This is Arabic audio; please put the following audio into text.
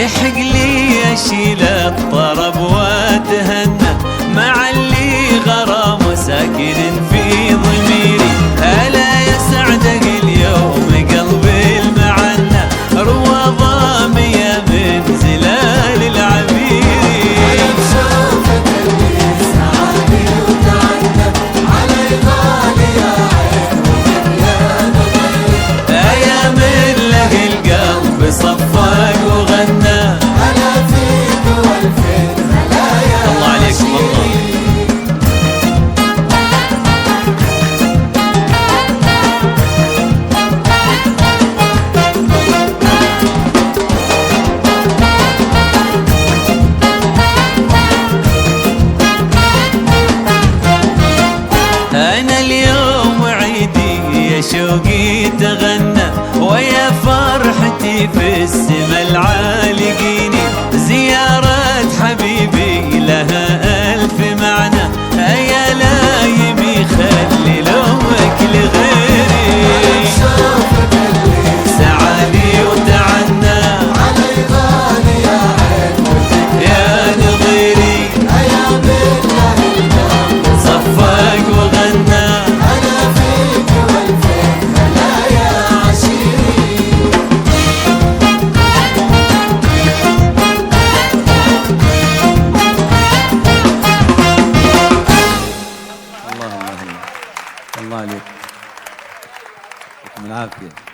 يحق لي اشيل الطرب واتهنى مع اللي غرام ساكن في ضميري. هلا يسعدك اليوم قلبي المعنى روى ضامية من زلال العبيري. أنا بشوفك اللي سعادي وتعنى علي غالي يا عين ومليان غيري. يا من له القلب صفق وغنى أنا فيك والفين هلايا. الله عليكم والله. أنا اليوم عيدي يا شوقي تغنى ويا فرحتي في السما العالقيني. زيارة حبيبي لها ألف معنى يا لايمي خلي لومك لغيري. بشوفك اللي سعادي وتعنى علي غالي يا عين وتعنى يا نظيري يا بالله القلب صفق وغنى. أنا فيك والفين هلايا عشيري. الله عليك، يعطيكم العافية.